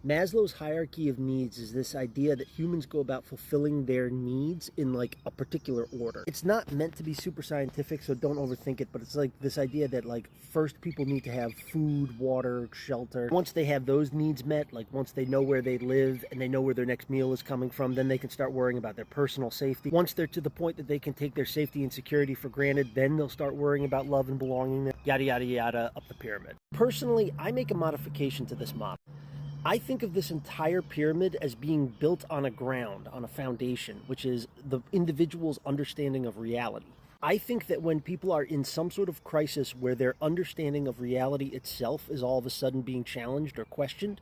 Maslow's hierarchy of needs is this idea that humans go about fulfilling their needs in like a particular order. It's not meant to be super scientific, so don't overthink it, but it's like this idea that like first people need to have food, water, shelter. Once they have those needs met, like once they know where they live and they know where their next meal is coming from, then they can start worrying about their personal safety. Once they're to the point that they can take their safety and security for granted, then they'll start worrying about love and belonging, yada, yada, yada, up the pyramid. Personally, I make a modification to this model. I think of this entire pyramid as being built on a ground, on a foundation, which is the individual's understanding of reality. I think that when people are in some sort of crisis where their understanding of reality itself is all of a sudden being challenged or questioned,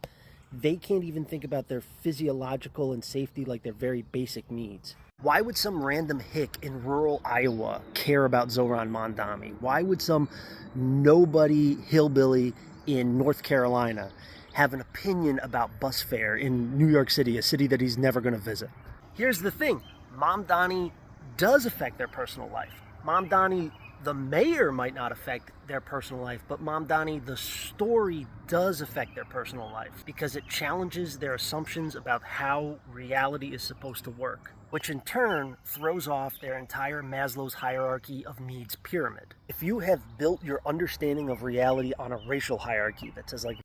they can't even think about their physiological and safety like their very basic needs. Why would some random hick in rural Iowa care about Zohran Mamdani? Why would some nobody hillbilly in North Carolina have an opinion about bus fare in New York City, a city that he's never going to visit? Here's the thing. Mamdani does affect their personal life. Mamdani, the mayor, might not affect their personal life, but Mamdani, the story, does affect their personal life because it challenges their assumptions about how reality is supposed to work, which in turn throws off their entire Maslow's hierarchy of needs pyramid. If you have built your understanding of reality on a racial hierarchy that says like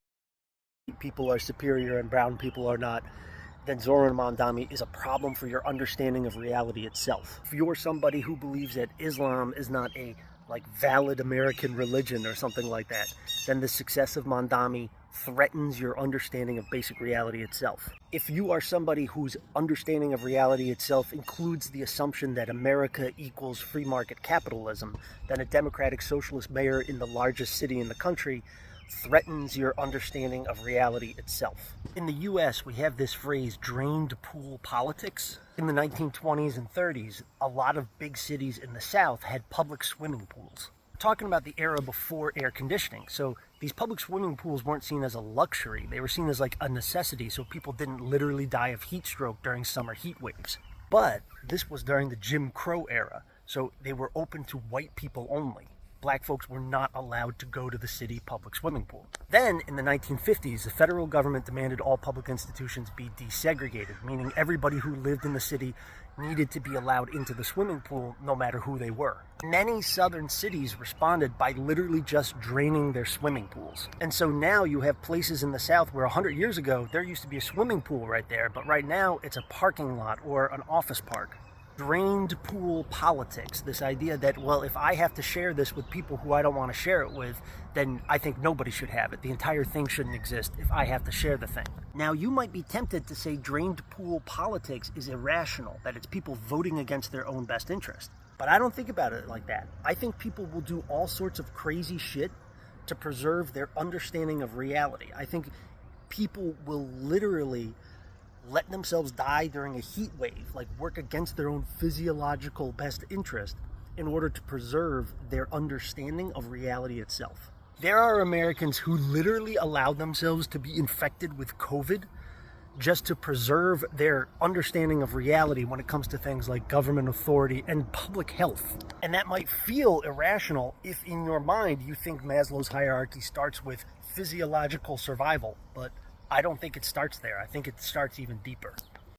people are superior and brown people are not, then Zohran Mamdani is a problem for your understanding of reality itself. If you're somebody who believes that Islam is not a valid American religion or something like that, then the success of Mamdani threatens your understanding of basic reality itself. If you are somebody whose understanding of reality itself includes the assumption that America equals free market capitalism, then a democratic socialist mayor in the largest city in the country threatens your understanding of reality itself. In the US, we have this phrase, drained pool politics. In the 1920s and 30s, a lot of big cities in the South had public swimming pools. We're talking about the era before air conditioning. So these public swimming pools weren't seen as a luxury. They were seen as like a necessity, so people didn't literally die of heat stroke during summer heat waves. But this was during the Jim Crow era, so they were open to white people only. Black folks were not allowed to go to the city public swimming pool. Then, in the 1950s, the federal government demanded all public institutions be desegregated, meaning everybody who lived in the city needed to be allowed into the swimming pool no matter who they were. Many southern cities responded by literally just draining their swimming pools. And so now you have places in the South where 100 years ago, there used to be a swimming pool right there, but right now it's a parking lot or an office park. Drained pool politics, this idea that, well, if I have to share this with people who I don't want to share it with, then I think nobody should have it. The entire thing shouldn't exist if I have to share the thing. Now, you might be tempted to say drained pool politics is irrational, that it's people voting against their own best interest. But I don't think about it like that. I think people will do all sorts of crazy shit to preserve their understanding of reality. I think people will literally let themselves die during a heat wave, like work against their own physiological best interest in order to preserve their understanding of reality itself. There are Americans who literally allow themselves to be infected with COVID just to preserve their understanding of reality when it comes to things like government authority and public health. And that might feel irrational if in your mind you think Maslow's hierarchy starts with physiological survival, but I don't think it starts there. I think it starts even deeper.